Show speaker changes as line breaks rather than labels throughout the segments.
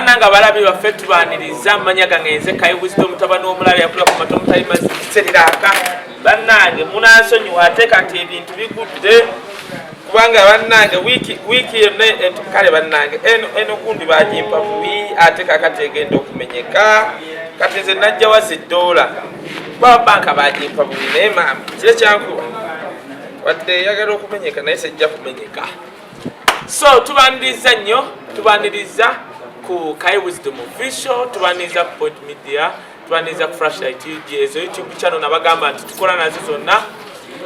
bannanga balabi baffe tubaniriza manya gangenze kai wisdom mutabani w'omulabi yakula ku matomu tali masereraka bannange munansonyiwa ate kati ebintu bigudde kubanga bannange wiki yonna kale bannange eno gundi bagimpa bubi ate kakati egenda okumenyeka kati nze najja wa $1 baba banka bagimpa bubi naye maama Kirekyankuba wadde yagala okumenyeka naye sejja kumenyeka. So tubaniriza nnyo, tubaniriza ku Kai Wisdom Official, tubaniriza ku Point Media, tubaniriza ku Flashlight ezo YouTube channel nabagamba nti tukola nazo zonna.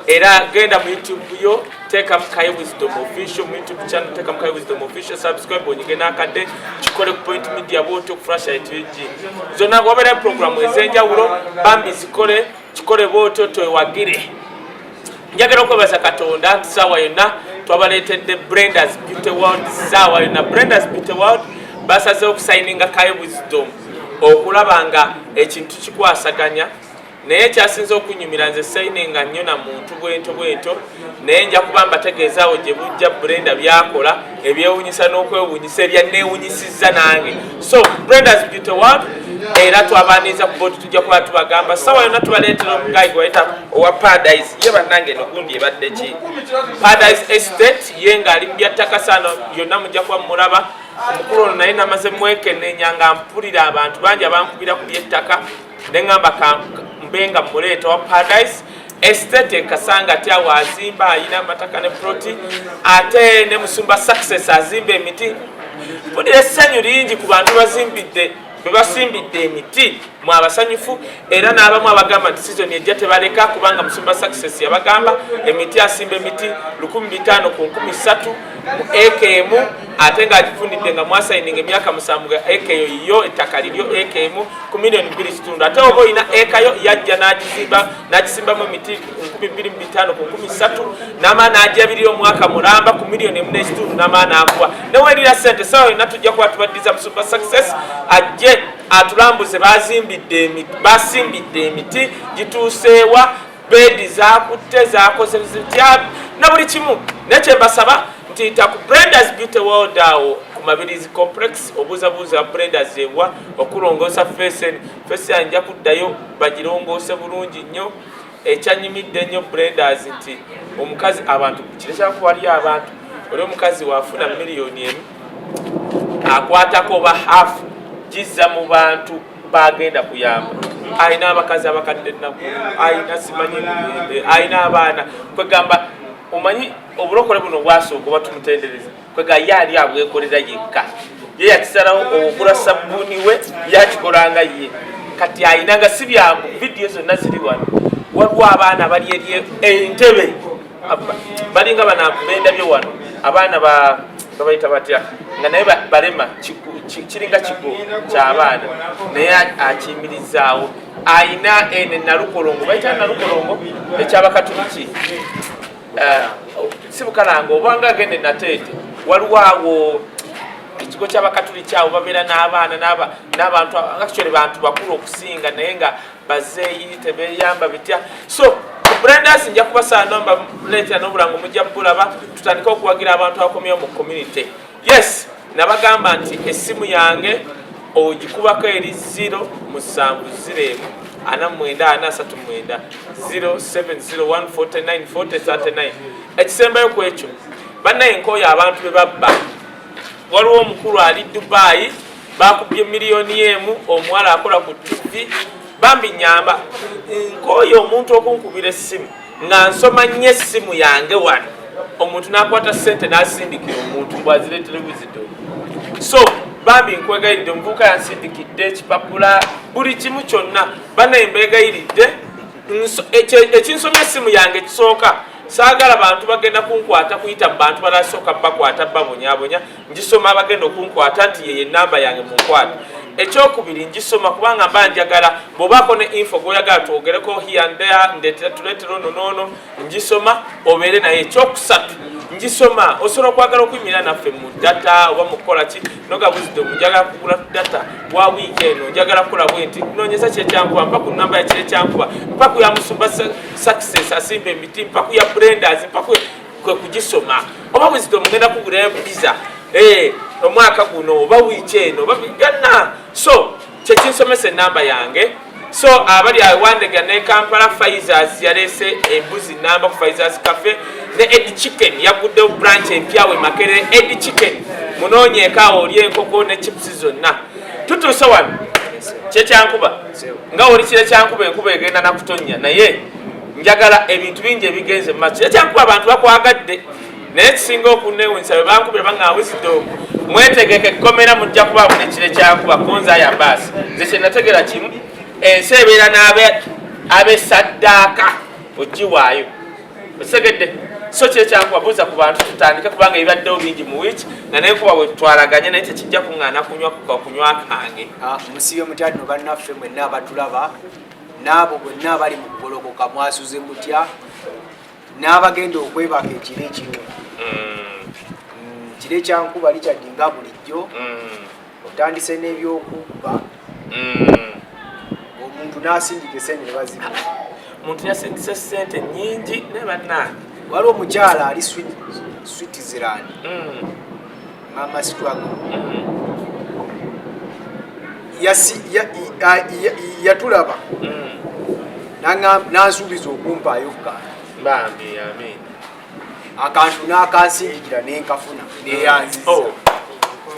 Era genda mu YouTube yo teka mu Kai Wisdom Official, mu YouTube channel teka mu Kai Wisdom Official, subscribe onyige nakadde kikole ku Point Media boto ku Flashlight zonna wabera program ezenjawulo bambi zikole kikole boto twewagire. Njagala okwebaza Katonda sawa yonna twabaletedde Brenda's Beauty World sawa yonna Brenda's Beauty World basaze okusigninga Kai Wisdom okulabanga ekintu kikwasaganya naye kyasinze okunyumira nze signinga nnyo na muntu bwento naye nja kuba mbategeezaawo gye bujja Brenda byakola ebyewunyisa n'okwewunyisa ebyanneewunyisizza nange. So Brenda's Beauty World era twabaniza ku board tujja kuba tubagamba sawa yonna tubaleetera omugayi gwayita owa Paradise ye bannange nogundi ebadde ki Paradise Estate ye ng'ali mu byattaka sano yonna mujja kuba mulaba omukulu ono naye namaze mwekenneenya nga mpulira abantu bangi abankubira ku byettaka ne ngamba mbenga muleeta wa Paradise Estate Kasanga ati awo azimba ayina amataka ne proti ate ne Musumba Success azimba emiti mpulira essanyu lingi ku bantu bebasimbidde emiti mwabasanyufu era n'abamu abagamba nti season ejja tebaleka kubanga Musumba Success yabagamba emiti asimba emiti 1500 ku 13 mu AKM ate ng'agifundidde nga mwasayininga emyaka 7 ga AKyo yo ettaka liryo AKM ku $2.5 ate oba olina ekayo yajja n'agisimbamu emiti 2500 ku 13 n'amaana ajabirira omwaka mulamba ku $1.5 n'amaana akuwa newerira sente sawa yonna tujja kuba tubaddiza Musumba Success ajje atulambuze basimbidde emiti gituuseewa bedi zakutte zakozesezya na buli kimu nekyembasaba nti ku Brenda's Beauty World awo ku Mabirizi Complex obuzabuuza Brenda's ewa okulongoosa fesi anja kuddayo bagirongoose bulungi nnyo ekyanyumidde nnyo Brenda's nti omukazi abantu Kirekyankuba waliyo abantu oli omukazi waafuna $1,000,000 akwatako oba hafu gizza mu bantu bagenda kuyamba ayina abakazi abakadde nabo ayina simanyi mugende ayina abaana kwegamba omanyi obulokole buno bwasooka oba tumutendereza kwega yali abwekolera yekka ye yakisalawo okugula sabbuuni we yakikolanga ye kati ayinanga si byangu vidiyo zonna ziri wano waliwo abaana bali eri entebe balinga banabendabye wano abaana babayita batya nga naye balema kiringa kigo ky'abaana naye akiyimirizaawo ayina ene nalukolongo bayita nalukolongo ekyabakatuliki sibukalanga obanga agende nateete waliwo awo ekigo ky'abakatuliki awo babeera n'abaana n'abantu actually bantu bakulu okusinga naye nga bazeeyi tebeeyamba bitya. So Brenda's nja kubasa nomba leeta n'obulango mujja bulaba tutandika okuwagira abantu abakomyewo mu community. Yes nabagamba nti essimu yange ogikubako eri 07939 ekisembayo ku ekyo bannaye nkooyo abantu be babba waliwo omukulu ali Dubai bakubye $1,000,000 omuwala akola ku TV bambi nyamba nkooyo omuntu okunkubira essimu nga nsoma nnyo essimu yange wano omuntu n'akwata ssente n'asindikira omuntu bwazireetera Wisdom. So bambi nkwegayiridde omuvubuka yansindikidde ekipapula buli kimu kyonna bannaye mbeegayiridde ekinsomya essimu yange ekisooka saagala bantu bagenda kunkwata kuyita bantu balasooka bakwata babonyabonya ngisoma bagenda okunkwata nti yeye namba yange munkwata. Ekyokubiri ngisoma kubanga mba njagala bw'obaako ne info gw'oyagala twogereko here and there ndeetera tuleetera ono ngisoma obeere naye. Ekyokusatu ngisoma osobola okwagala okuyimirira naffe mu data oba mu kukola ki noga Wisdom njagala kugula data wa wiiki eno njagala kukola bwe nti noonyeza Kirekyankuba mpa ku namba ya Kirekyankuba mpa ku ya Musumba Success asimba emiti mpa ku ya Brenda's mpa kwe kugisoma oba Wisdom ngenda kugulayo biza omwaka guno oba wiiki eno oba byonna so kyekinsomesa enamba yange so abali awandega ne Kampala Faisers yalese embuzi namba ku Faisers Cafe ne Ed Chicken yagudde branch empyawe Makerere Ed Chicken munonyeeka olye enkoko ne chips zonna tutuuse wano Kirekyankuba nga oli Kirekyankuba enkuba egenda nakutonya naye njagala ebintu bingi ebigenze mu Kirekyankuba abantu bakwagadde naye kisinga okunewunsa bwe bankubira baŋŋawuzidde okwo mwetegeke ekkomera mujja kubaamu ne Kirekyankuba konza ya baasi nze kye nategera kimu ensi ebeera n'abesaddaaka ogiwaayo osegedde so Kirekyankuba buuza ku bantu tutandike kubanga ebibaddewo bingi mu wiiki nga nenkuba bwe tutwalaganye naye tekijja kuŋŋaana kunywa kange
musibe mutya nno bannaffe mwenna abatulaba n'abo bonna abali mu kugolokoka mwasuze mutya n'abagenda okwebaka ekiro ekiro Kirekyankuba likyadinga bulijjo otandise n'ebyokubba omuntu n'asindika esente ne bazima
omuntu yasindisa sente nnyingi ne bannange
waliwo omukyala ali Switzerland mama struggle yatulaba n'ansuubiza okumpaayo
bambi amin
akantu n'akansindikira n'enkafuna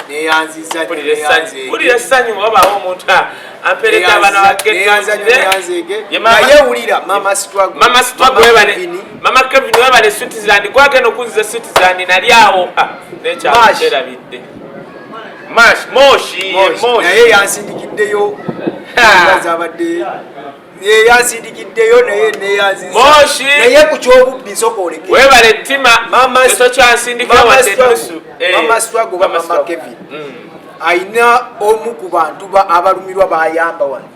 neyanziza
bulira essanyu wabaawo omuntu ampereka abana
bageyewulira mama
Kevin webale Switzerland gwagenda okunziza Switzerland nali awo nekyaerabidde moshi
naye yansindikiddeyo abadde yansindikiddeyo naye neyanziza naye ku kyobubbi sokoleke
webale ttima eso kyansindikira wadde nusu
mama struggle ba mama Kevin aina omu ku bantu abalumirwa bayamba wano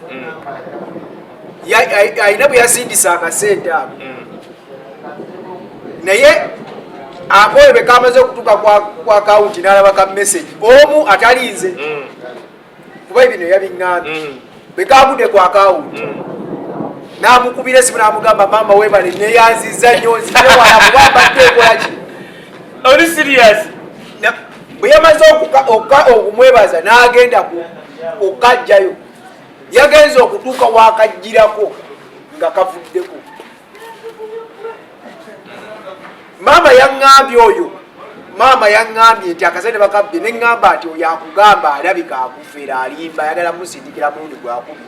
aina bwe yasindisa akasente ako naye akoye bekamaze okutuuka kwa akawunti n'alaba ka message omu atalinze kuba ebino yabiŋŋambye bekagudde ku akawunti n'amukubira esimu n'amugamba mama webale neyanziza nnyo nzirewala kuba mbadde ekolaki
oli serious
bwe yamaze okumwebaza n'agenda okajjayo yagenza okutuuka wakajjirako nga kavuddeko mama yaŋŋambye nti akasente bakabbye neŋŋamba nti oyo akugamba alabika akufera alimba ayagala musindikira mulundi gwakubye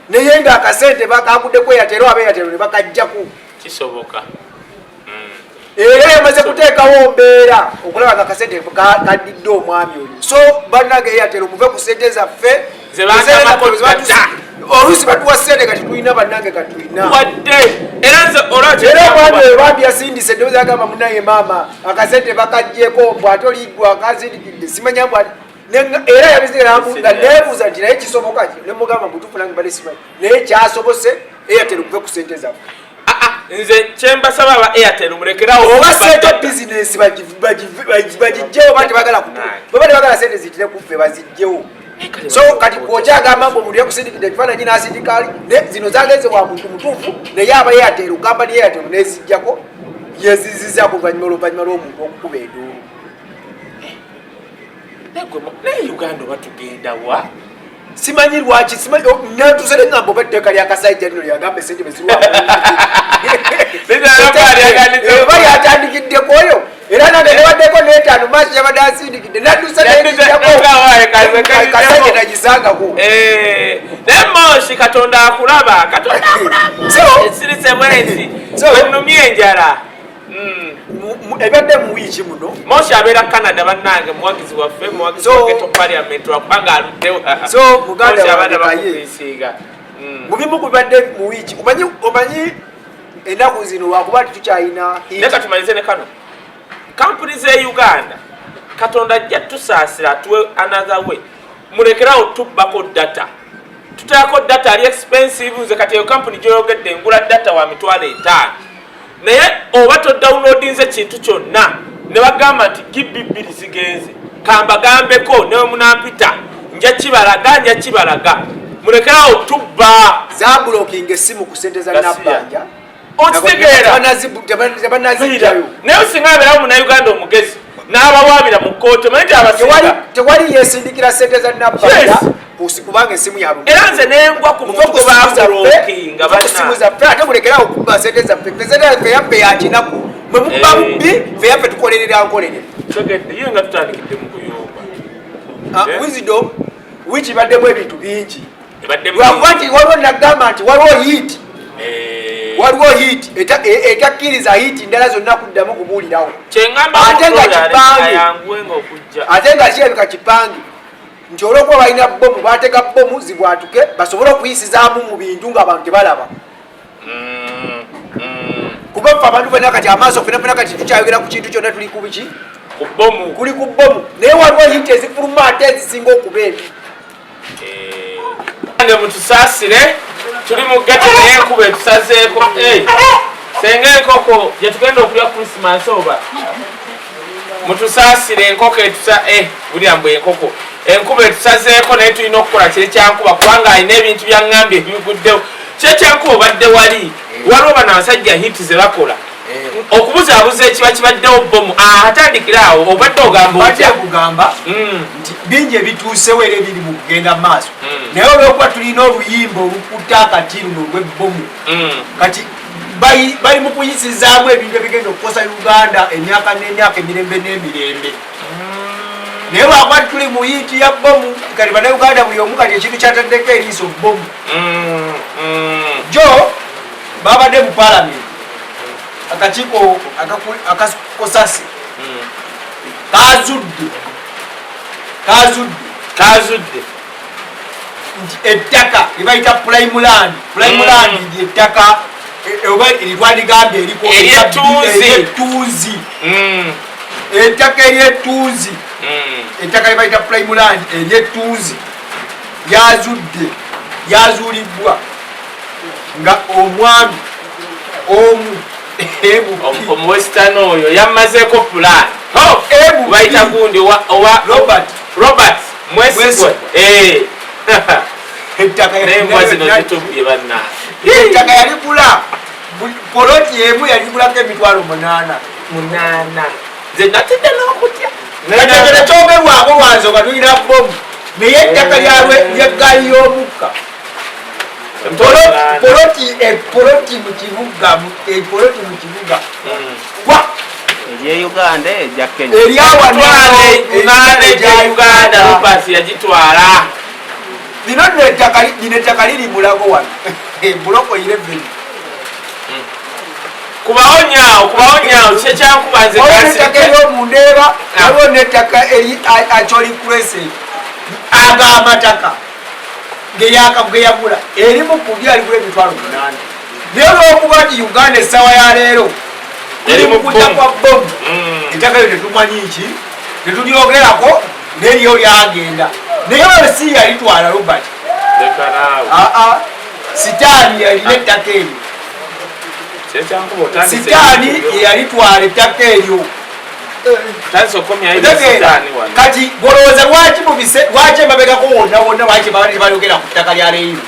naye nga akasente bakaguddeko eyatero abeeyatero ne bakajjaku
kisoboka
era yamaze kuteekawo mbeera okulaba nga akasente kaddidde omwami oyo so bannange eyatero muve ku sente zaffe oluusi batuwa sente kati tulina bannange katulina era omwami oyo bambi yasindise eddoboozi agamba munaye maama akasente bakajjeko mbw ate oliggwa akasindikidde simanya mbw era yabiziga nebuuza nti naye kisoboka nemugamba mutuufu nange bale simanyi naye kyasobose eyatero muve ku sente zaffe
nze kyembasaba aba Airtel mulekerawo
oba sente bizinesi bagijjewo bati bagala baba tebagala sente zitire kuffe bazijjewo so kati kwokyagamba mbu omuntu yakusindikidde ekifaananyi n'asindikaali zino zagenze wa muntu mutuufu naye aba Airtel kampani Airtel nezijjako yezizizaako oluvannyuma lw'omuntu okukuba enduulu
naye Uganda oba tugenda wa
simanyi lwaki natuuse neŋŋamba oba etteeka lyakasajja lino lyagamba esente bezirwaba yatandikiddeku oyo era nange nebaddeko n'etaano maaso yabadde asindikidde natuuse kasajja nagisangako
naye Moshi Katonda akulaba esirise bwenzi enumye enjala
ebadde mu wiiki muno
Moshi abeera Canada bannange muwagizi waffe muwagizi wageto parliament wakubanga aluddewo
so muganda wange mubimu kubadde mu wiiki omanyi ennaku zino wakuba tukyalina
naye katumalize ne kano kampuni ze Uganda Katonda ajja tusaasira atuwe another way mulekerawo tubbako data tutaako data ali expensive nze kati eyo kampuni gyoyogedde engula data wa $5,000 naye oba todownloadinze kintu kyonna ne bagamba nti GB 2 zigenze kambagambeko newe munampita nja kibalaga mulekerawo tubba
za blocking essimu ku sente za nabbanja
okitegeera
tebanazijjayo
naye osinga abeerawo muna Uganda omugezi n'abawabira mu kkooti omanyi nti abasinga
tewali yeesindikira ssente za nabbanja kubanga esimu yabwe
era nze nengwa ku muntu gwe bakulookinga
kusimu zaffe ate mulekerawo okuba ssente zaffe sente yaffe yaffe yakinaku mwe mukuba bubbi ffe yaffe tukolerera nkolerera
tegedde ye nga tutandikidde mu kuyomba
wisdom wiki baddemu ebintu bingi
ebaddemu
lwakuba nti waliwo nagamba nti waliwo hiiti waliwo hiiti etakkiriza hiiti ndala zonna kuddamu kubuulirawo ate nga kipange ate nga kirabika kipange nti olwokuba balina bomu bateka bomu zibwatuke basobole okuyisizaamu mu bintu ng'abantu tebalaba kuba ffe abantu fena kati amaaso fenafena kati tukyayogera ku kintu kyonna tuli ku biki kuli ku bomu naye waliwo hiiti ezifuluma ate ezisinga okuba ebi
nge mutusaasire tuli mu gati naye enkuba etusazeeko senga enkoko gyetugenda okulya krisimansi oba mutusaasire enkoko bulyambu enkoko enkuba etusazeeko naye tulina okukola kirekyankuba kubanga alina ebintu byaŋŋambye ebiguddewo kirekyankuba obadde wali waliwo bano abasajja hiti ze bakola okubuzaabuza ekiba kibaddewo bomu atandikira awo obadde ogamba
kugamba nti bingi ebituusewo era ebiri mu kugenda mu maaso naye olwokuba tulina oluyimba olukuta akati luno olw'ebbomu kati bali mu kuyisizaamu ebintu ebigenda okukosa Uganda emyaka n'emyaka emirembe n'emirembe naye lwakuba tuli mu yiiti ya bomu kati bannayuganda buli omu kati ekintu kyataddeko eriiso bomu jo babadde mu palamenti akakiiko akakosasi kazudde nti ettaka libayita prime land lyettaka oba eritwandigambye eriko eryettuuzi ettaka eryettuuzi ettaka libayita prime land eryettuuzi lyazuulibbwa nga omwami omu
omuwesitani oyo yamazeeko plan bayita gundi owa Robert Mwesigwa embwa zino zitubye banna
ettaka yaligula poloti emu yaligulako emitwalo 8
nze natidde n'okutya
ekyogerwako lwanze nga tulina bomu naye ettaka lyeggaali y'omukka poloti mu kibuga
Uganda ejja Kenya
erya Uganda Robert yagitwala
lino ettaka liri mulago wano buloko 11
kubawo nyaawo kyekyankuba nze
ettaka eryomundeeba waliwo n'ettaka eri acholi crescent ag'amataka geyagula erimu kulya aligula emitwalo 8 naye olwokuba nti Uganda essaawa ya leero eri mu kujja kwa bomu ettaka lyo tetumanyi ki tetulyogerako n'eryo lyagenda naye oyo si yalitwala Robert sitaani yalina ettaka eryo sitaani yalitwala ettaka eryo kati golowooza lwaki emabegako wonna lwaki balogera ku ttaka lya leero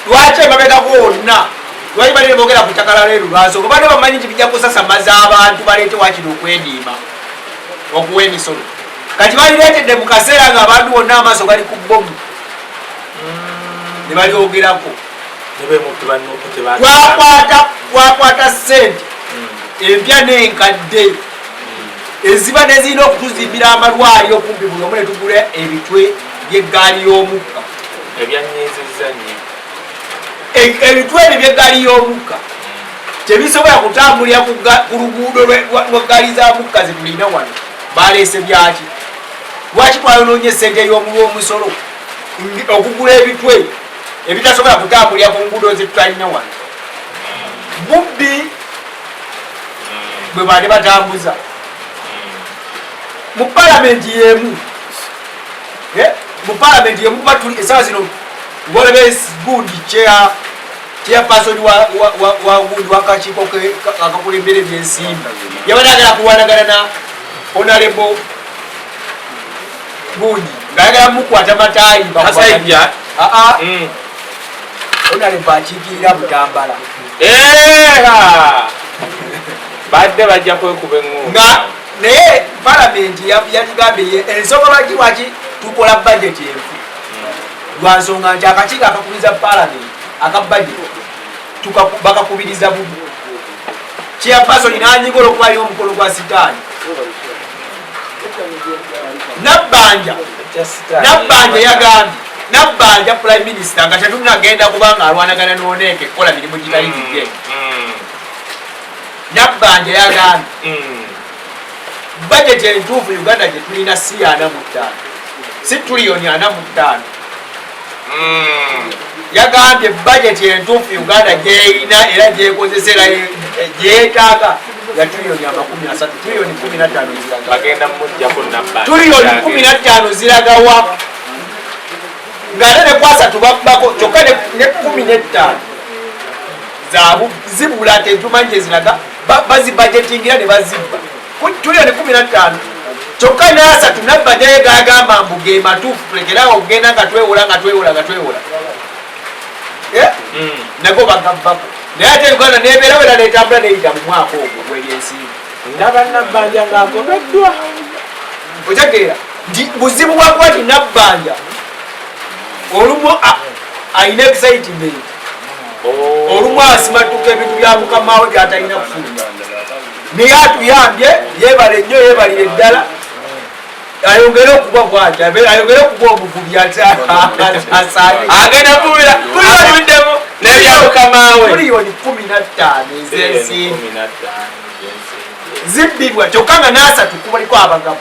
lwaki emabegako wonna lwaki balire boogera ku ttaka lya leero lwansonga bade bamanyi nti bijja kusasamaza abantu baleete wakino okwediima okuwa emisolo kati balireetedde mu kaseera ng'abantu bonna amaaso gali ku bomu ne balyogerako twakwata ssente empya n'enkadde eziba nezirina okutuzimbira amalwaliro kumpi buli omu ne tugula ebitwe by'eggaali y'omukka ebitwe ebyo by'eggaali y'omukka tebisobola kutambulira ku luguudo lw'eggaali za mukka zetulina wano baleese byaki lwaki twayonoonye essente y'omusolo okugula ebitwe ebitasobola kutambulira ku nguudo zetutulina wano bubbi bwe bali batambuza mu palamenti yemu kuba tuli esawa zino ngolebe gundi chairperson wa gundi wakakiiko akakulembera ebyensimbi yabadde agala kulwanagana na honorable gundi ngaayagala mukwata mataayi honorable akiikirira Butambala
badde bajja kwekuba eŋŋombe
naye palamenti yatugambye ensonga lwaki tukola budget enfu lwansonga nti akakiiko akakubiriza palamenti aka budget bakakubiriza bubi chairperson nanyigola okuba aliwo omukolo gwa sitaani nabbanja yagambye prime minister nga tetunagenda kubanga alwanagana noneeke kukola mirimu gitali gigenge nabbanja yagambye budget entuufu Uganda gye tulina si 45 si tuliyoni 45 yagambye budget entuufu Uganda gyeyina era gyekozesera gyetaaga ya tuliyoni 30 tuliyoni 15 tuliyoni 15 ziragawa ng'ate ne kwasa tubabbako kyokka ne 15 zibula tetumanyi gye ziraga bazibudgetingira ne bazibba tuliyoni 15 kyokka n'asatu nabbanja ye gagamba mbu ge matuufu tulekerawo okugenda nga twewola nago bagabbako naye ate Uganda nebeera wera netambula neyita mu mwaka ogwo gw'ebyensimbi
ndaba nabbanja ng'agobeddwa
otegeera nti buzibu bwakuba ti nabbanja olumu ayina excitement olumu asimatuka ebintu bya mukamawe byatalina kufuna naye atuyambye yebale nnyo yebalire ddala ayongere okuba bwati ayongere okuba omuvubi
agenda kubira abuddemu n'ebyamukamawe
miliyoni 15 ez'ensimbi zibbibwa kyokka nga n'asatu kubaliko abagabo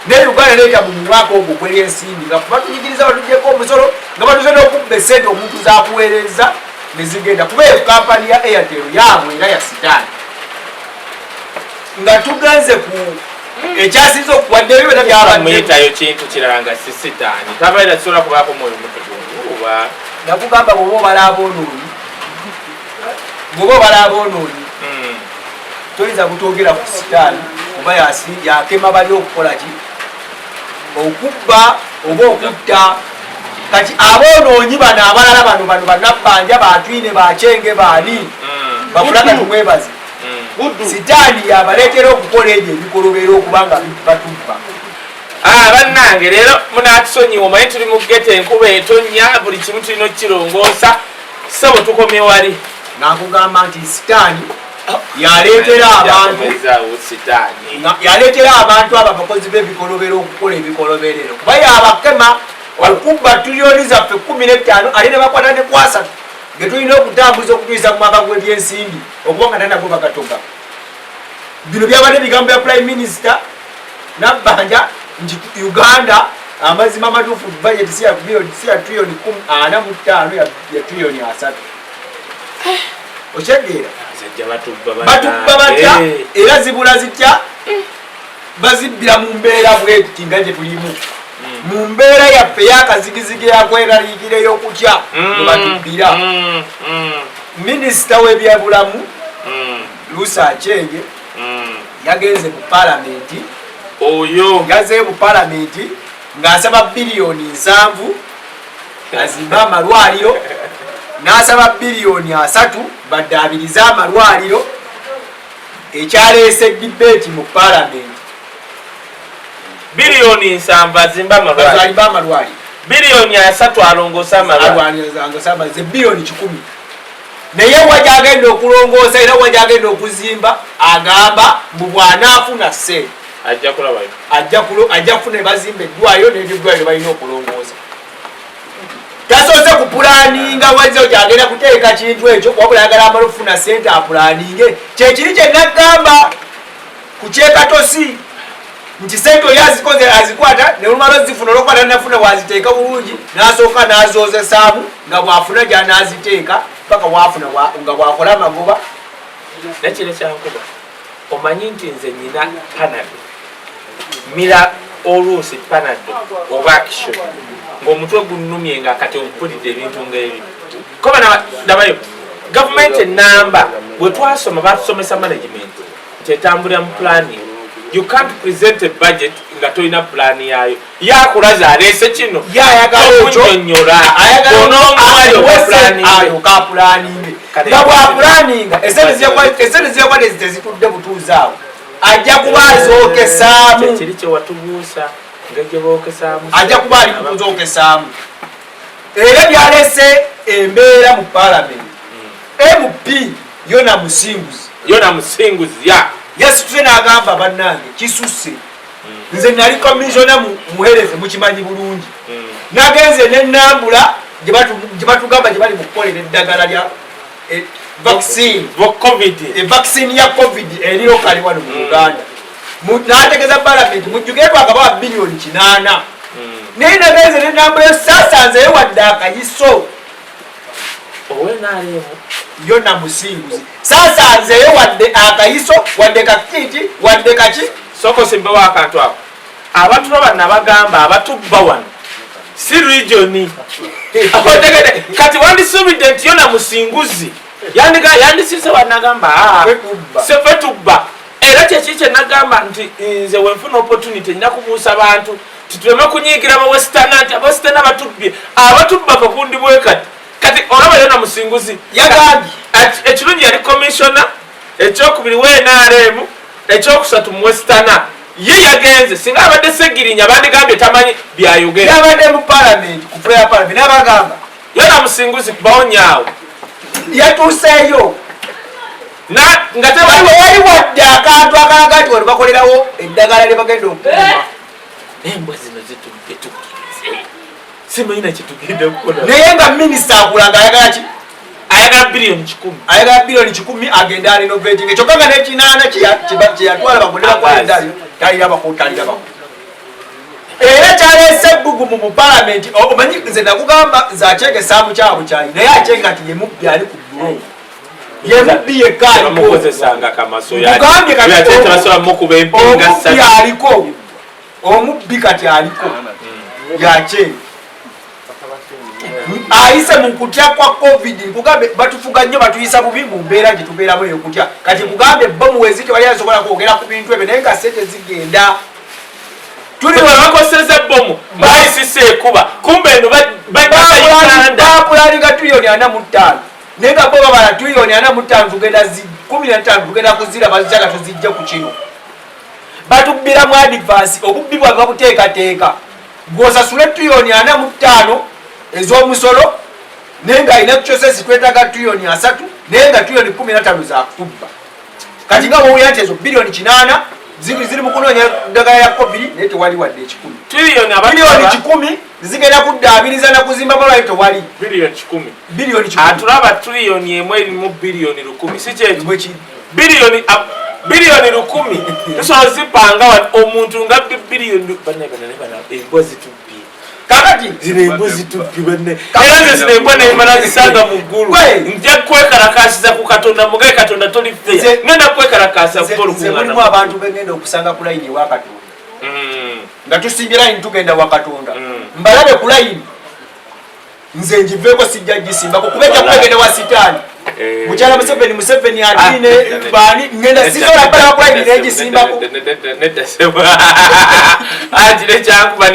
ne Uganda leeta mu mwaka ogwo gw'ensimbi nga batunyigiriza batugyeko omusolo nga batuzena okubba esente omuntu zakuweereza ne zigenda kuba eyo kampani ya Airtel yaabwe era ya sitaani nga tugenze ku ekyasinza okuwadde ebyo byonna
byabamuyitayo kintu kirala nga si sitaani tabaira kisobola kubaako mwoyo mutuguuba
nakugamba bw'oba obala aboonoonyi toyinza kutwogera ku sitaani oba yakema bali okukola ki okubba oba okutta kati aboonoonyi bano abalala bano bannabbanja batwine bakyenge baani bafulaga tumwebaze sitaani yabaleetera okukola ebyo ebikolobera okubanga batubba
bannange leero munatusonyiwa omanyi tuli mu gete enkuba etonnya buli kimu tulina okukirongoosa sabo tukomye wali
nakugamba nti sitaani yaleetera abantu abo abakozi b'ebikolobero okukola ebikoloberero kuba yabakema okubba tuliyoni zaffe 15 ate ne bakwata ne kwasatu getulina okutambuza okutuyisa ku mwaka gw'ebyensimbi okuba nga tanago bakatoga bino byabadde bigambo bya prime minister nabbanja nti Uganda amazima amatuufu budget si ya tuliyoni 45 ya tuliyoni 3 okyegeera batubba batya era zibula zitya bazibbira mu mbeera bweti nga gye tulimu mu mbeera yaffe yakazigizigi yakweraliikira ey'okutya webatubbira minisita w'ebyabulamu Lusa Achenge yagenze mu palamenti yazeeyo mu palamenti ng'asaba biliyoni 7 azimbe amalwaliro n'asaba biliyoni 3 baddaabirize amalwaliro ekyaleese debate mu palamenti
biliyoni 7 azimba amalwaliro biliyoni 3 alongoosa
amalwaliro biliyoni 10 naye wajagenda okulongoosa era wajagenda okuzimba agamba mbu bw'anaafuna ssente ajja kufuna bazimba eddwaliro n'ebyo eddwaliro balina okulongoosa tasoose kupulaninga wazeo kyagenda kuteeka kintu ekyo wabula yagala amala okufuna ssente apulaninge kyekiri kye nagamba ku kyekatosi nti ssente oli azikoze azikwata ne olumala ozifuna olwokukwata nafuna waziteeka bulungi n'asooka n'azoozesaamu nga bw'afuna gy'anaaziteeka paka wafuna nga bwakola amagoba
Kirekyankuba omanyi nti nze nyina panado mira oluusi panado oba action ng'omutwe gunnumye nga kati ompulidde ebintu ng'ebyo koba ndabayo gavumenti enamba bwe twasoma batusomesa management nti etambulira mu planning. You can't present a budget nga tolina plan yayo yakulaza alese kino yayagalonyola
planning esente ziyakwate zitezitudde butuuzi awo ajja kubazokesaamu
kiri kye watubuusa ngegye bookesaamu
ajja kuba ali kuzokesaamu era byalese embeera mu palamenti MP yona musinguzi yasituse n'agamba bannange kisusse nze nali komisiona muhereze mukimanyi bulungi nagenze nenambula gye batugamba gye bali mukukolera eddagala lya vaccine ya covid eri lokali wano mu Uganda n'ategeeza palamenti mujjukire twagabawa bilioni 8 naye nagenze nenambula sasanzeyo wadde akayiso yona musinguzi sasanzeyo wadde akayiso wadde kakiti wadde kaki
soko simbewo akantu ako abantu bano abagamba abatubba wano si regioni kati wandisuubidde nti yona musinguzi yandisise wanagamba sefe tubba era kyeki kye nagamba nti nze wenfuna opportunity nina kubuusa abantu tituleme kunyiigira bawesitana nti abawesitana batubbye abatubba kakundi bwe kati olaba yona musinguzi
yagambye
ekirungi yali komisiona ekyokubiri w'NRM ekyokusatu mu wesitana ye yagenze singa abadde segirinya bandigambye tamanyi byayogera
yabadde mu palamenti ku prayer parliament n'abagamba
yona musinguzi kubawonyaawo
yatuuseeyo
nga
wali wadde akantu akalaga nti wali bakolerawo eddagala lye bagenda okuma
embwa zino zitudde tukkirize simanyina kyetugenda kukola
naye nga minisita akulanga ayagala ki
ayagala bilioni
10 agenda alinovating ekyokka nga n'ekinaana kyeyatwala bagolerako talirabako era kyaleese ebbugumu mu palamenti omanyi nze nakugamba nze akyegesaamu kyabu kyayi naye acenga nti yemubbi ali ku ddulo yemubbi yekka aliko omubbi kati aliko yacenga ayise mu kutya kwa covid nkugambe batufuga nnyo batuyisa bubi mu mbeera gye tubeeramu eyo kutya kati kugambe bomu weziti wali asobola kwogera ku bintu ebyo naye nga sente zigenda
tuli bakoseza bomu bayisise ekuba kumbe eno
bapulaninga tuliyoni 45 naye nga bo babala tuliyoni 45 tugenda 15 tugenda kuzira bazijjaga tuzijja ku kino batubbira mu advance obubbi bwabwe babuteekateeka gwosasule tuliyoni 45 ez'omusolo naye nga alina kukyosesi twetaaga tuliyoni 3 naye nga tuliyoni 15 zakutubba kati nga bwowulira nti ezo bilioni 8 ziri mu kunoonya ddagala ya covid naye tewali wadde 10 biliyoni 10 zigenda kuddaabiriza na kuzimba malwayo tewali bilioni 10
atulaba tuliyoni emu erimu bilioni 10 si kyekyo bilioni 10 tusobola zipanga omuntu nga bilioni embwa zitubbi
kakati
zino embwa zitubbi banne era nze zino embwa nemala zisanga mu ggulu nja kwekalakasiza ku katonda mugaye katonda tolifeya ngenda kwekalakasa
mulimu abantu begenda okusanga ku layini ewa katonda nga tusimbye layini tugenda wa katonda mbalabe ku layini nze njiveeko sijja gisimbako kubejja kwegenda wa sitaani mukyala Museveni adine bani ngenda sisobola bala kwa ine negisimbako
Kirekyankuba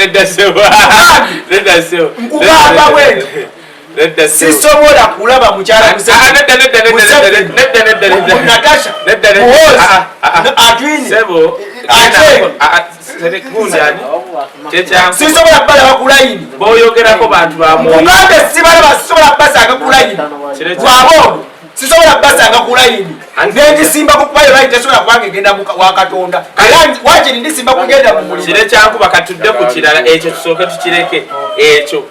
nkugamba bwe sisobola kulaba mukyala Natasha sisobola bala ku layini
boyogerako bantu
bamugambe sibalaba sisobola basanga ku layini wabo sisobola basanga ku layini nendisimba kukubayo layini tesobola kubanga egenda wa katonda wakiri ndisimba kugenda mu mulimu
Kirekyankuba katudde ku kirala ekyo tusooke tukireke ekyo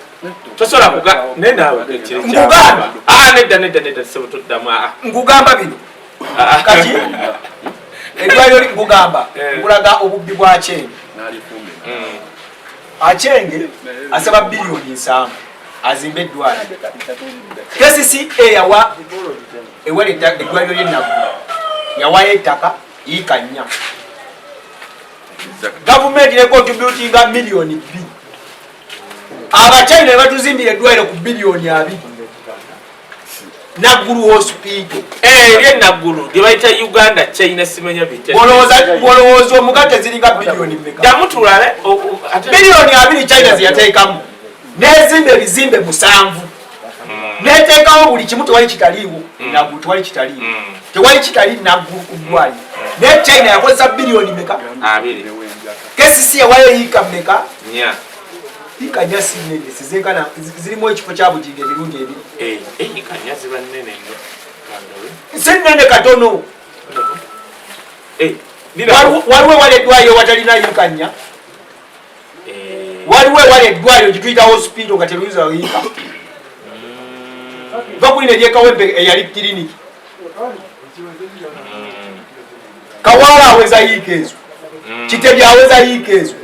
tosobola kuga nenaawe
nkugamba
nedda sebo toddamu
nkugamba bino kati eddwaliro nkugamba nkulaga obubbi bwa Kyenge Akyenge asaba bilioni 7 azimbe eddwaliro KCCA yawa ewaleta eddwaliro ly'ennaku yawayo ettaka yiika 4 gavumenti ne contributinga milioni 2 Abachina batuzimbira eddwaliro ku bilioni 2 Naggulu hospital
lye Naggulu gye bayita Uganda China simenya bite
bolowooza omugate ziringa bilioni mmeka
damutulale
bilioni 2 China ziyateekamu nezimba ebizimbe 7 neteekawo buli kimu tewali kitaliiwo Naggulu tewali kitaliiwo Naggulu ku ddwaliro ne China yakozesa bilioni meka
2
KCC yawayo yika meka
nya
yika nya sinene sizenkana zirimo ekifo kya buginge birungi
ebi kanya ziba nene ndo
sinene katono waliwe waledwayo watalina yikanya waliwe waledwayo gituyita hospital nga teruyiza yika bakulina eryekawempe eyali kiriniki Kawala aweza yika ezo Kitebya aweza yika ezo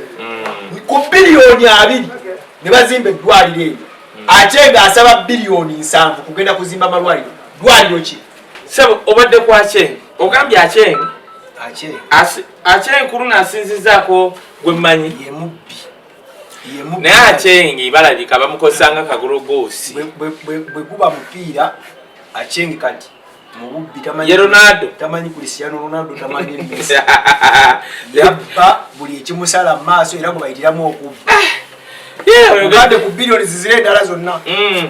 ku bilioni 2 ne bazimba eddwaliro eryo Achenga asaba bilioni 7 kugenda kuzimba malwaliro dwaliro ki
sebo obadde kwa Achenga ogambye Achenga Achenga kuruna asinzizaako gwe mmanyi
ye mubbi
naye Achenga ibalabika bamukozanga kagologosi
bwe kuba mupiira Achenga kati mubbi
ye Ronaldo
tamanyi Cristiano Ronaldo tamanyi Messi yabba buli ekimusala maaso era mubayitiramu okubba ugande ku bilioni zizire endala zonna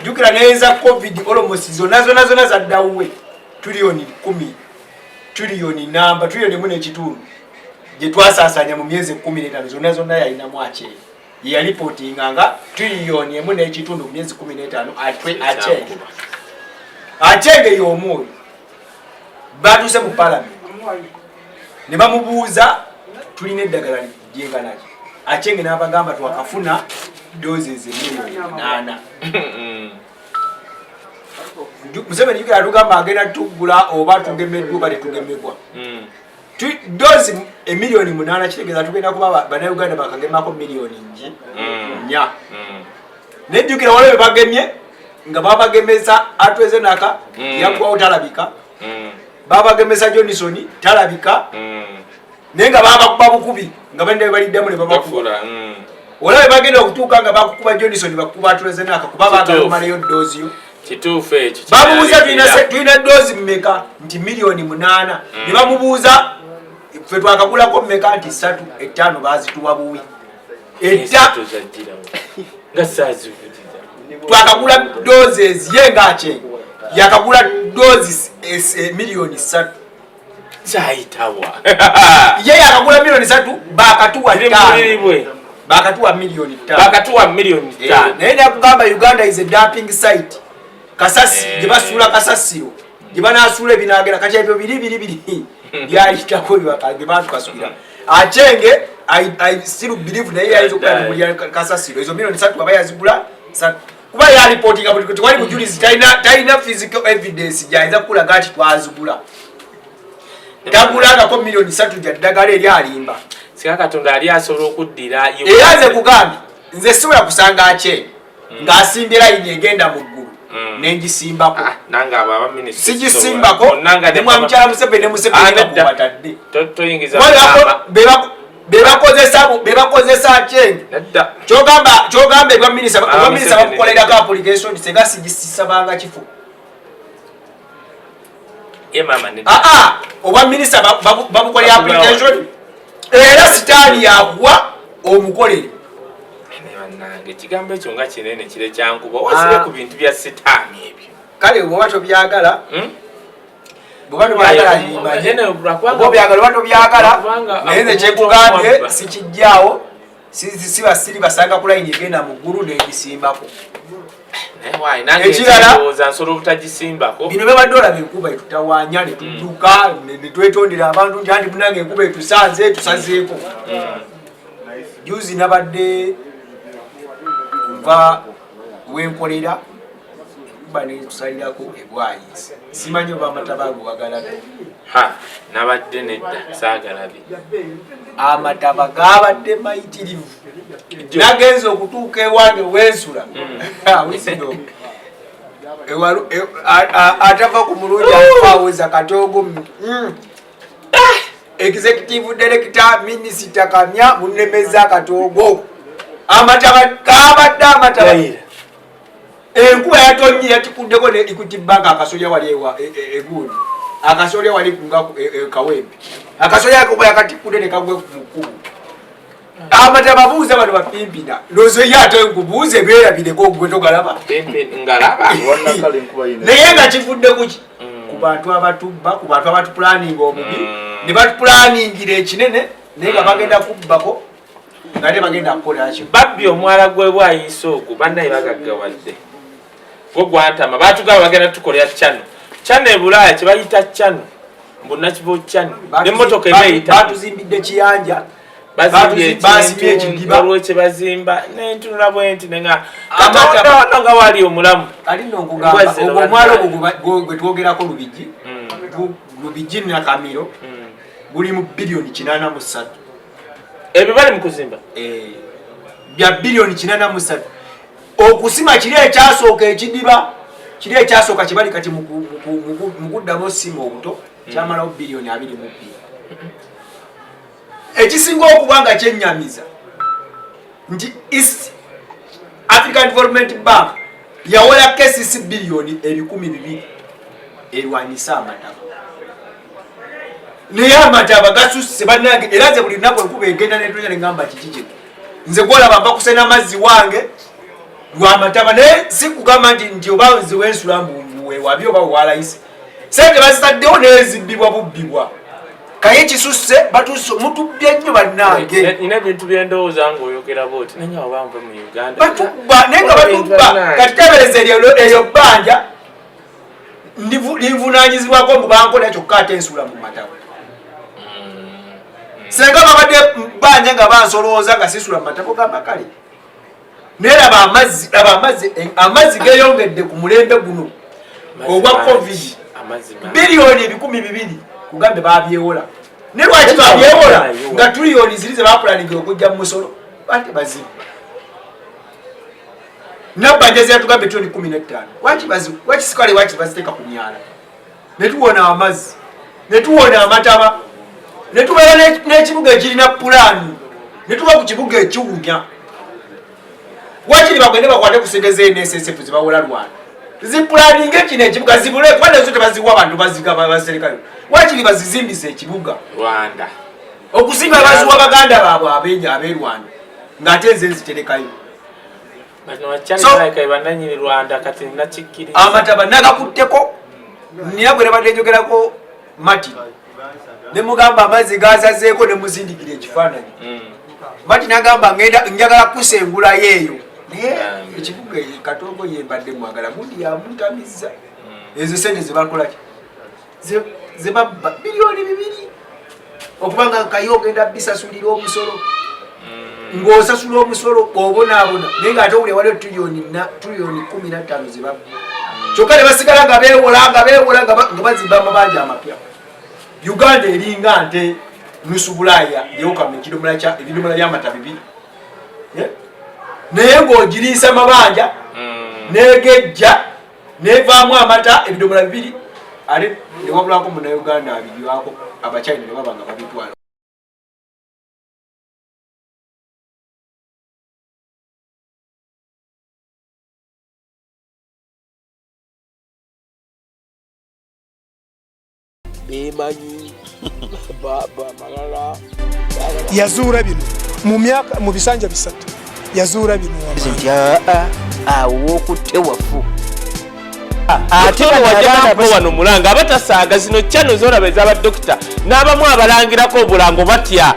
jukira neza covid almost zonna zaddawe trilioni 10 trilioni namba trilioni mune kitundu je twasasanya mu myezi 15 zonna yalinamu Achenga ya reporting nga trilioni mune ekitundu mu myezi 15 Achenga yomoyo batuse mu parliament ne bamubuuza tulina eddagala lyenganaki Achenga n'abagamba twakafuna doses milioni 8 Museveni yikira tugamba agenda tugula oba tugemeddwa kale tugemebwa dozi emilioni 8 kitegeeza tugenda kuba bannayuganda bakagemako milioni nya nejjukira waliwo bagemye nga babagemesa atweze naka yaggwawo talabika babagemesa Johnson talabika nenga babakuba bukubi nga bende baliddamu ne babakula olabe bagenda okutuuka nga bakukuba Johnson bakuba atweze naka kuba bagamaleyo dozi yo
kituufu ekyo
bamubuuza tulina dozi mmeka nti milioni 8 ne bamubuuza ffe twakagulako mmeka nti 3 5 bazituwa buwi twakagula doses yenga Achenga yakagula doses milioni 3
chaitawa
ye yakagula milioni 3 bakatuwa 5 bakatuwa milioni 5
bakatuwa milioni 5
naye nakugamba Uganda is a dumping site kasasi jibasula kasasiro jibanasula ebinagera kati ebyo biri byayitako bibakage bantu kasubira Achenga I still believe naye yayizo kwa kasasiro izo milioni 3 baba yazigula kuba ya reporting about kuti wali kujulizi taina physical evidence jaiza kula gati twazigula tagulaga ko milioni 3 jaddagala eri alimba
sika Katonda ali asobola okuddira
eyaze kugambi nze siwe kusanga Achenga ngasimbira ine egenda mu ggulu nenjisimbako
nanga aba minister
sijisimbako ne mwamchala Museveni batadde
toyingiza
bebakozesa Achenga kyogamba bwa minister bakukolera ka application senga sijisisabanga kifo
mama ne
oba minister bakukolera application era sitani yakuwa omukolere
nange kigambo ekyo nga kinene Kirekyankuba wasire ku bintu bya sitaani ebyo
kale bwoba tobyagala naye nze kyekugambye sikijjaawo sibasiri basanga ku layini egenda mu ggulu negisimbako
ekirala nsolo obutagisimbako
bino bebadde olaba enkuba etutawanya netudduka netwetondera abantu nti andi munange enkuba etusanze tusazeeko juzi nabadde nva wenkolera kuba netusalirako ebwayisi simanyi oba amatabago wagalabe
nabadde nedda saagalabe
amataba gabadde mayitirivu nagenza okutuuka ewange wensula wisido atava ku mulungi afaweza katogo executive director minister Kamya munemeza katogo amataba gabadde enkuba yatonyi yatikuddeko ne Equity Bank akasolya wali egundi akasolya wali kunga kawembe akasolya kuba yakatikudde ne kagwe mukubu amataba buuza bano bapimpina lozo yato enkubuuze beerabireko gwe togalaba
ngalaba
naye nga kivudde kuki ku bantu abatubba ku bantu abatu planning omubi ne bapulaningira ekinene naye nga bagenda kubbako nga ne bagenda kukola kyo
babbi omwala gwe bwayisa ogwo bannaye bagaggawadde gwe gwantama batugaba bagenda tukolera cano e Bulaaya kye bayita cano mbunakibo cano n'emmotoka ebeyita
batuzimbidde kiyanja
bazimba ekidiba olwekye bazimba nentunula bwenti nenga katonda nga wali omulamu
alina okugamba ogwo omwala ogwo gwe twogerako Lubigi Nakamiro guli mu bilioni 83
ebyo bali mu kuzimba
bya bilioni 83 okusima kiri ekyasooka ekidiba kiri ekyasooka kibali kati mu kuddamu osiima obuto kyamalawo bilioni 22 ekisinga okuba nga kyennyamiza nti East African Development Bank yawola KCC bilioni 200 erwanyisa amataba naye amataba gasusse bannange era nze buli lunaku enkuba egenda netonya nengamba kiki nze gwolaba mba kusena amazzi wange lwamataba naye sikugamba nti oba nze wensula mbuwewabi oba walayise sente bazitaddewo nezibbibwa bubbibwa kaye kisusse batusse mutubbye nnyo bannange
nina ebintu byendowooza ngaoyogera booti nenya wabanva mu Uganda
batubba naye nga batubba kati tebereza eryo bbanja linvunaanyizibwako mu bankola kyokka ate ensula mu mataba senga babadde bbanja nga bansolooza nga sisula mu mataba ogamba kale naye laba amazzi geeyongedde ku mulembe guno ogwa covid bilioni 200 kugambe babyewola ne lwaki babyewola nga tuliyoni ziri ze bapulaningira okujja mu musolo bati bazimba nabbanja zeyatugambe toni 15 waki sikale waki baziteeka ku myala ne tuwona amazzi ne tuwona amataba ne tubeera n'ekibuga ekirina pulaani ne tuba ku kibuga ekiwunya wakiri bagende bakwate ku sente z'NSSF zibawola Rwanda zipulaninga ekino ekibuga zibule kubanga ezo tebaziwa abantu bazigaba baserikale wakiri bazizimbisa ekibuga
Rwanda
okusinga baziwa baganda baabwe ab'e Rwanda ng'ate nze nziterekayo amataba nagakutteko nina bwe nabadde njogerako Mati ne mugamba amazzi gazazeeko ne muzindikira ekifaananyi Mati nagamba njagala kusengulayo eyo naye ekibuga Katongo yembadde mwagala mundi yamuntamiza ezo sente zebakolaki zebabba bilioni 2 okubanga kayo ogenda bisasulira omusolo ng'osasula omusolo obonaabona naye ng'ate owulira waliwo tuliyoni 15 zebabba kyokka ne basigala nga beewola nga bazimba amabanja amapya Uganda eringa nte nusu Bulaaya yewukamu ebidomola by'amata 2 naye ng'ogiriisa amabanja negejja nevaamu amata ebidomola 2 ate newabulako munauganda abirywako abachina ne baba nga babitwala
bemanyi baba malala yazuura bino mu bisanja 3 yazuura bino
awo okutte wafu
ate wajjako wano mulanga abatasaaga zino chano zolaba ez'abadokita n'abamu abalangirako obulango batya